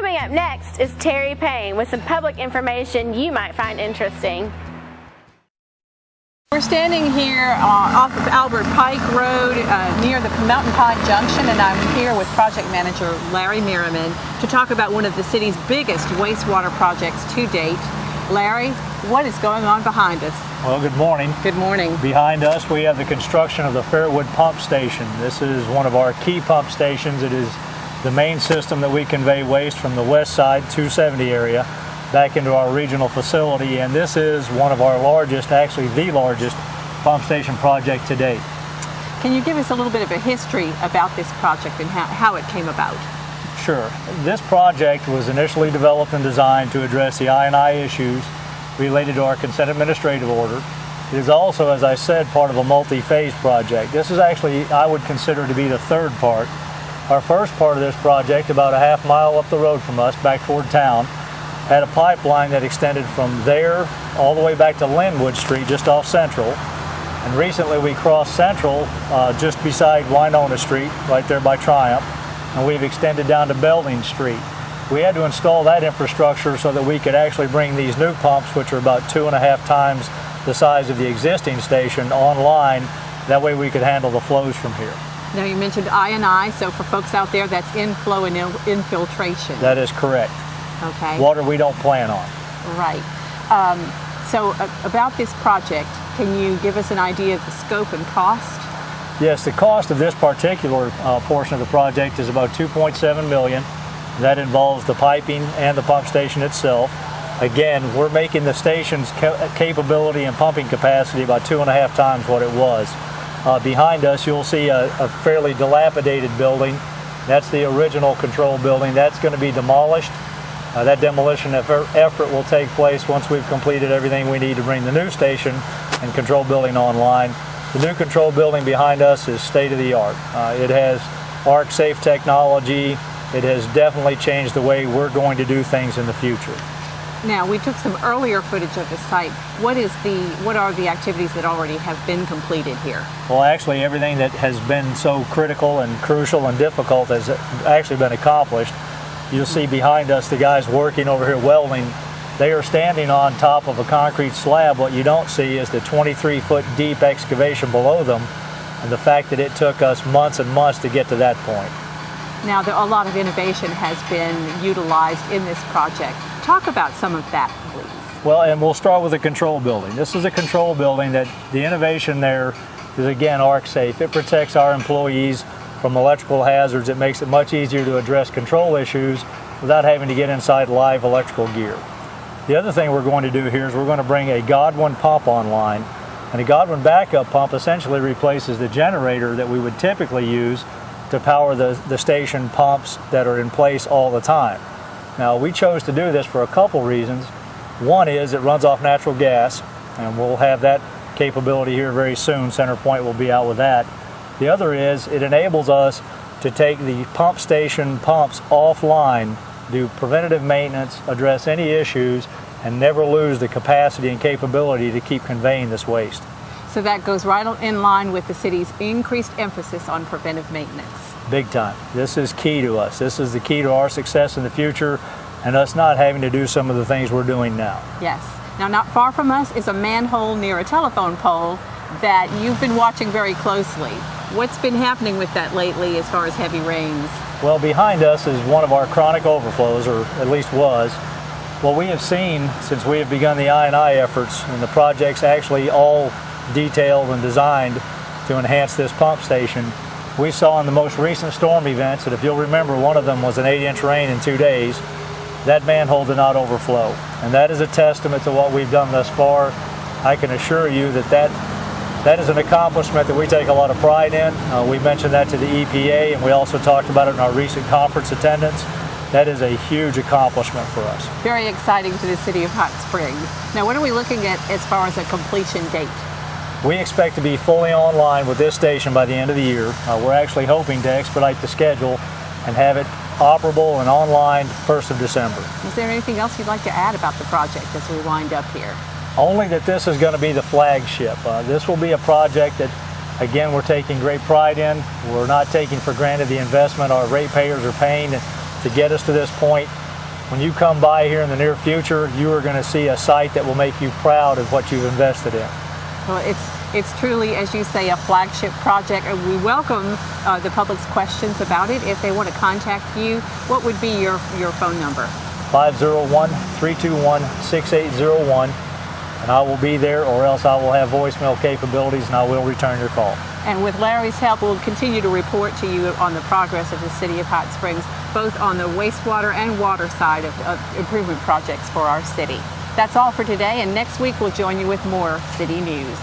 Coming up next is Terry Payne with some public information you might find interesting. We're standing here off of Albert Pike Road near the Mountain Pine Junction, and I'm here with project manager Larry Merriman to talk about one of the city's biggest wastewater projects to date. Larry, what is going on behind us? Well, good morning. Good morning. Behind us we have the construction of the Fairwood pump station. This is one of our key pump stations. It is the main system that we convey waste from the west side 270 area back into our regional facility, and this is one of our largest, actually the largest, pump station project to date. Can you give us a little bit of a history about this project and how it came about? Sure. This project was initially developed and designed to address the I&I issues related to our consent administrative order. It is also, as I said, part of a multi-phase project. This is actually, I would consider to be the third part. Our first part of this project, about a half mile up the road from us, back toward town, had a pipeline that extended from there all the way back to Linwood Street, just off Central. And recently we crossed Central just beside Winona Street, right there by Triumph, and we've extended down to Belding Street. We had to install that infrastructure so that we could actually bring these new pumps, which are about 2.5 times the size of the existing station, online. That way we could handle the flows from here. Now you mentioned I&I, so for folks out there, that's inflow and infiltration. That is correct. Okay. Water we don't plan on. Right. So about this project, can you give us an idea of the scope and cost? Yes, the cost of this particular portion of the project is about $2.7 million. That involves the piping and the pump station itself. Again, we're making the station's capability and pumping capacity about 2.5 times what it was. Behind us you'll see a fairly dilapidated building. That's the original control building. That's going to be demolished. That demolition effort will take place once we've completed everything we need to bring the new station and control building online. The new control building behind us is state-of-the-art. It has arc safe technology. It has definitely changed the way we're going to do things in the future. Now, we took some earlier footage of the site. What are the activities that already have been completed here? Well, actually everything that has been so critical and crucial and difficult has actually been accomplished. You'll see behind us the guys working over here welding. They are standing on top of a concrete slab. What you don't see is the 23-foot deep excavation below them, and the fact that it took us months and months to get to that point. Now, a lot of innovation has been utilized in this project. Talk about some of that, please. Well, and we'll start with the control building. This is a control building that the innovation there is, again, arc safe. It protects our employees from electrical hazards. It makes it much easier to address control issues without having to get inside live electrical gear. The other thing we're going to do here is we're going to bring a Godwin pump online, and a Godwin backup pump essentially replaces the generator that we would typically use to power the station pumps that are in place all the time. Now, we chose to do this for a couple reasons. One is it runs off natural gas, and we'll have that capability here very soon. CenterPoint will be out with that. The other is it enables us to take the pump station pumps offline, do preventative maintenance, address any issues, and never lose the capacity and capability to keep conveying this waste. So that goes right in line with the city's increased emphasis on preventive maintenance. Big time. This is key to us. This is the key to our success in the future and us not having to do some of the things we're doing now. Yes. Now, not far from us is a manhole near a telephone pole that you've been watching very closely. What's been happening with that lately as far as heavy rains? Well, behind us is one of our chronic overflows, or at least was. What we have seen since we have begun the I&I efforts, and the project's actually all detailed and designed to enhance this pump station, we saw in the most recent storm events, that if you'll remember, one of them was an 8-inch rain in 2 days, that manhole did not overflow. And that is a testament to what we've done thus far. I can assure you that is an accomplishment that we take a lot of pride in. We mentioned that to the EPA, and we also talked about it in our recent conference attendance. That is a huge accomplishment for us. Very exciting to the city of Hot Springs. Now, what are we looking at as far as a completion date? We expect to be fully online with this station by the end of the year. We're actually hoping to expedite the schedule and have it operable and online 1st of December. Is there anything else you'd like to add about the project as we wind up here? Only that this is going to be the flagship. This will be a project that, again, we're taking great pride in. We're not taking for granted the investment our ratepayers are paying to get us to this point. when you come by here in the near future, you are going to see a site that will make you proud of what you've invested in. Well, it's truly, as you say, a flagship project, and we welcome the public's questions about it. If they want to contact you, what would be your phone number? 501-321-6801, and I will be there, or else I will have voicemail capabilities and I will return your call. And with Larry's help, we'll continue to report to you on the progress of the City of Hot Springs, both on the wastewater and water side of improvement projects for our city. That's all for today, and next week we'll join you with more city news.